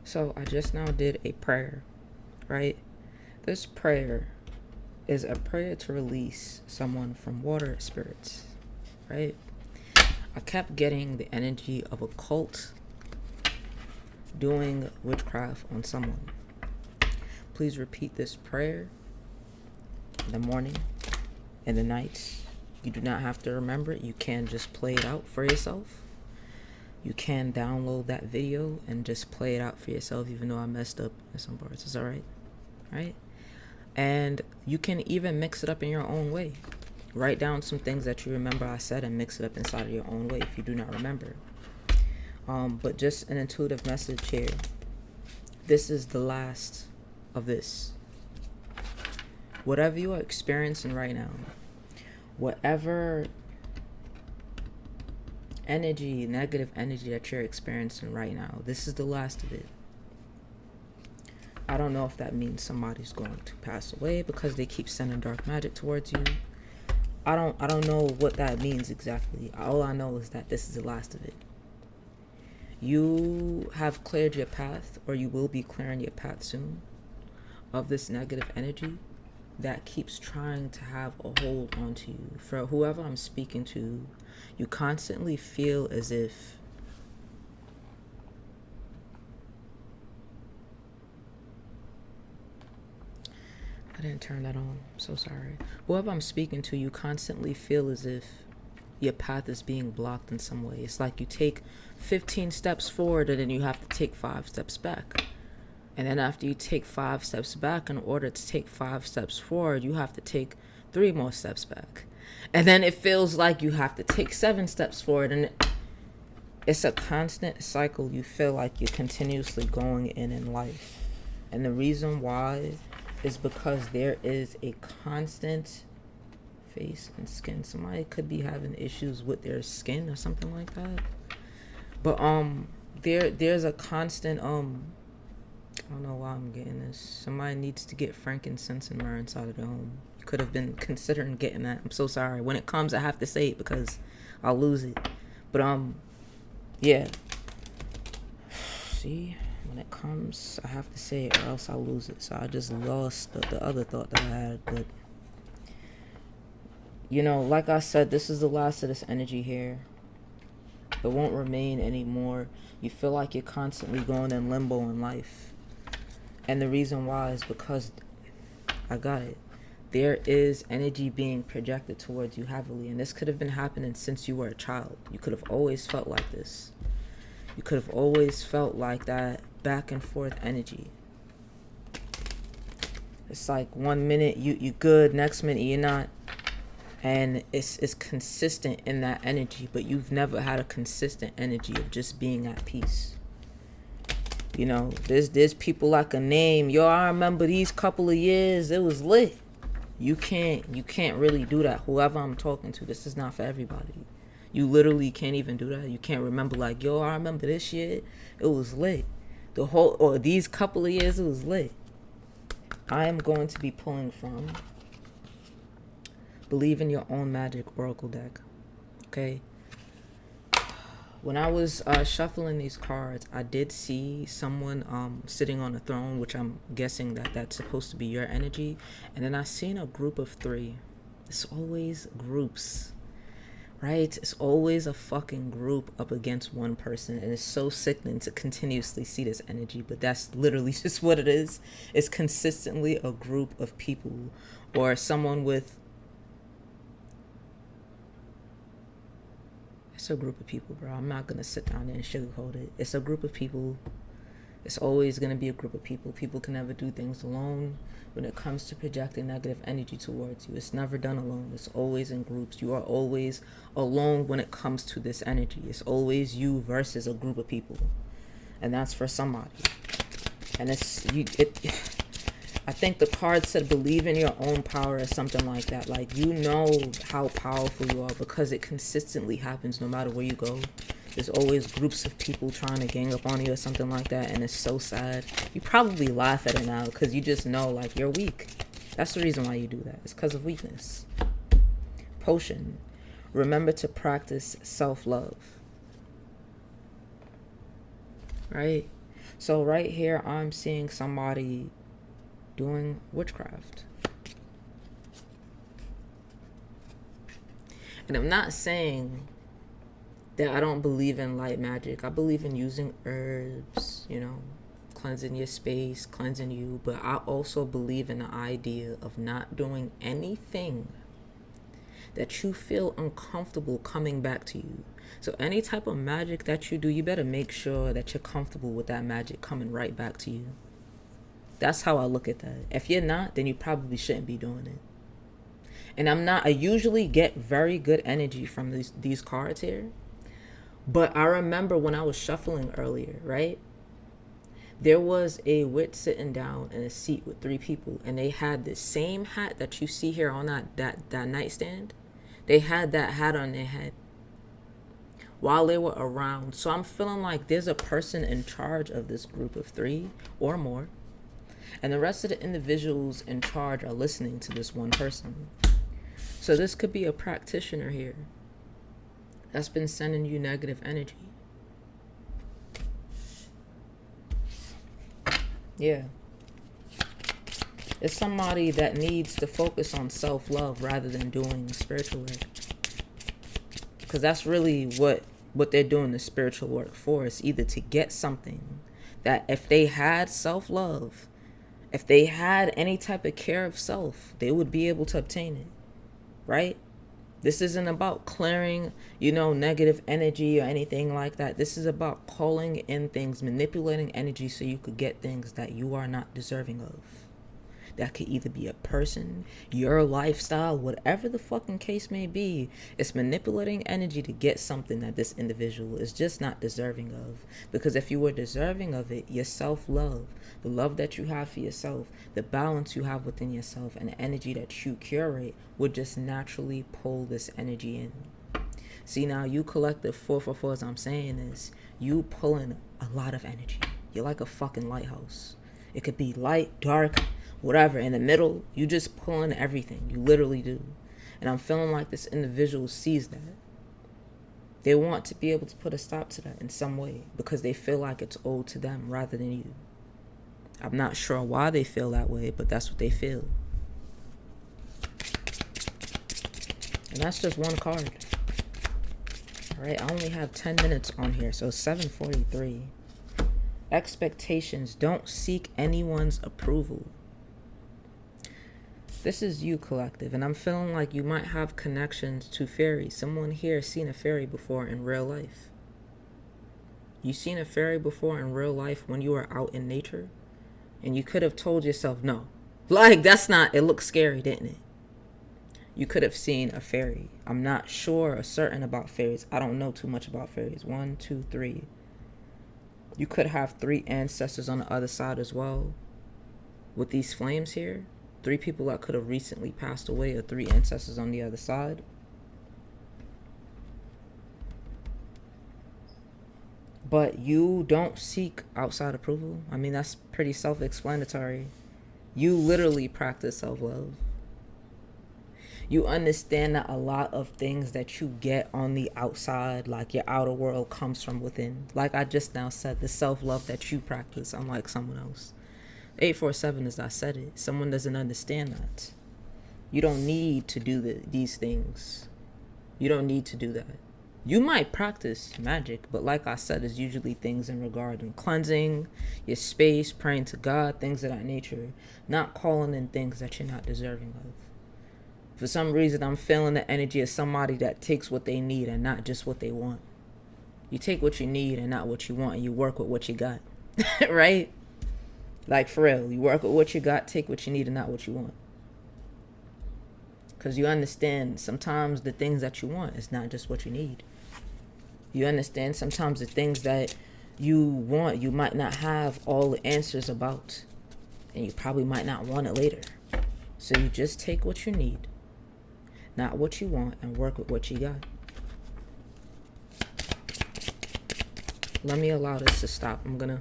So I just now did a prayer, right? This prayer is a prayer to release someone from water spirits, right? I kept getting the energy of a cult doing witchcraft on someone. Please repeat this prayer in the morning and the nights. You do not have to remember it. You can just play it out for yourself. You can download that video and just play it out for yourself, even though I messed up in some parts. It's alright, right? And you can even mix it up in your own way. Write down some things that you remember I said and mix it up inside of your own way if you do not remember. But just an intuitive message here. This is the last of this. Whatever you are experiencing right now, whatever energy, negative energy that you're experiencing right now, this is the last of it. I don't know if that means somebody's going to pass away because they keep sending dark magic towards you. I don't know what that means exactly. All I know is that this is the last of it. You have cleared your path, or you will be clearing your path soon, of this negative energy that keeps trying to have a hold onto you. For whoever I'm speaking to, you constantly feel as if I didn't turn that on. I'm so sorry. Whoever I'm speaking to, you constantly feel as if your path is being blocked in some way. It's like you take 15 steps forward and then you have to take 5 steps back. And then after you take 5 steps back, in order to take 5 steps forward, you have to take 3 more steps back. And then it feels like you have to take 7 steps forward. And it's a constant cycle. You feel like you're continuously going in life. And the reason why is because there is a constant face and skin. Somebody could be having issues with their skin or something like that. But there's a constant I don't know why I'm getting this. Somebody needs to get frankincense and myrrh inside of their home. You could have been considering getting that. I'm so sorry. When it comes, I have to say it because I'll lose it. But yeah. See, when it comes, I have to say it or else I'll lose it. So I just lost the other thought that I had. But you know, like I said, this is the last of this energy here. It won't remain anymore. You feel like you're constantly going in limbo in life. And the reason why is because, I got it, there is energy being projected towards you heavily. And this could have been happening since you were a child. You could have always felt like this. You could have always felt like that back and forth energy. It's like 1 minute you good, next minute you're not. And it's consistent in that energy, but you've never had a consistent energy of just being at peace. You know, there's people like a name. Yo, I remember these couple of years, it was lit. You can't really do that. Whoever I'm talking to, this is not for everybody. You literally can't even do that. You can't remember like, yo, I remember this year, it was lit. Or these couple of years, it was lit. I am going to be pulling from Believe in Your Own Magic Oracle deck. Okay? When I was shuffling these cards, I did see someone sitting on a throne, which I'm guessing that's supposed to be your energy. And then I seen a group of 3. It's always groups, right? It's always a fucking group up against one person. And it's so sickening to continuously see this energy. But that's literally just what it is. It's consistently a group of people or someone with... It's a group of people, bro. I'm not going to sit down there and sugarcoat it. It's a group of people. It's always going to be a group of people. People can never do things alone when it comes to projecting negative energy towards you. It's never done alone. It's always in groups. You are always alone when it comes to this energy. It's always you versus a group of people. And that's for somebody. And I think the card said believe in your own power or something like that. Like, you know how powerful you are because it consistently happens no matter where you go. There's always groups of people trying to gang up on you or something like that, and it's so sad. You probably laugh at it now because you just know, like, you're weak. That's the reason why you do that. It's because of weakness. Potion. Remember to practice self-love. Right? So right here, I'm seeing somebody doing witchcraft. And I'm not saying that I don't believe in light magic. I believe in using herbs, you know, cleansing your space, cleansing you. But I also believe in the idea of not doing anything that you feel uncomfortable coming back to you. So any type of magic that you do, you better make sure that you're comfortable with that magic coming right back to you. That's how I look at that. If you're not, then you probably shouldn't be doing it. And I usually get very good energy from these cards here. But I remember when I was shuffling earlier, right? There was a witch sitting down in a seat with 3 people, and they had the same hat that you see here on that nightstand. They had that hat on their head while they were around. So I'm feeling like there's a person in charge of this group of 3 or more, and the rest of the individuals in charge are listening to this one person. So this could be a practitioner here that's been sending you negative energy. Yeah. It's somebody that needs to focus on self-love rather than doing spiritual work. Because that's really what they're doing the spiritual work for. Is either to get something that if they had self-love, if they had any type of care of self, they would be able to obtain it. Right? This isn't about clearing, negative energy or anything like that. This is about calling in things, manipulating energy so you could get things that you are not deserving of. That could either be a person, your lifestyle, whatever the fucking case may be. It's manipulating energy to get something that this individual is just not deserving of. Because if you were deserving of it, your self-love, the love that you have for yourself, the balance you have within yourself, and the energy that you curate would just naturally pull this energy in. See, now you collective 444, as I'm saying, is you pulling a lot of energy. You're like a fucking lighthouse. It could be light, dark, whatever. In the middle, you just pulling everything. You literally do. And I'm feeling like this individual sees that. They want to be able to put a stop to that in some way because they feel like it's owed to them rather than you. I'm not sure why they feel that way, but that's what they feel. And that's just one card. All right, I only have 10 minutes on here, so 7:43. Expectations. Don't seek anyone's approval. This is you, collective, and I'm feeling like you might have connections to fairies. Someone here has seen a fairy before in real life. You seen a fairy before in real life when you were out in nature? And you could have told yourself, no. Like, that's not, it looks scary, didn't it? You could have seen a fairy. I'm not sure or certain about fairies. I don't know too much about fairies. 1, 2, 3. You could have 3 ancestors on the other side as well. With these flames here. 3 people that could have recently passed away, or 3 ancestors on the other side. But you don't seek outside approval. I mean, that's pretty self-explanatory. You literally practice self-love. You understand that a lot of things that you get on the outside, like your outer world, comes from within. Like I just now said, the self-love that you practice, unlike someone else. 847, as I said it, someone doesn't understand that. You don't need to do these things. You don't need to do that. You might practice magic, but like I said, it's usually things in regard to cleansing your space, praying to God, things of that nature, not calling in things that you're not deserving of. For some reason, I'm feeling the energy of somebody that takes what they need and not just what they want. You take what you need and not what you want, and you work with what you got, right? Like, for real, you work with what you got, take what you need and not what you want. Because you understand sometimes the things that you want is not just what you need. You understand sometimes the things that you want, you might not have all the answers about. And you probably might not want it later. So you just take what you need, not what you want, and work with what you got. Let me allow this to stop. I'm going to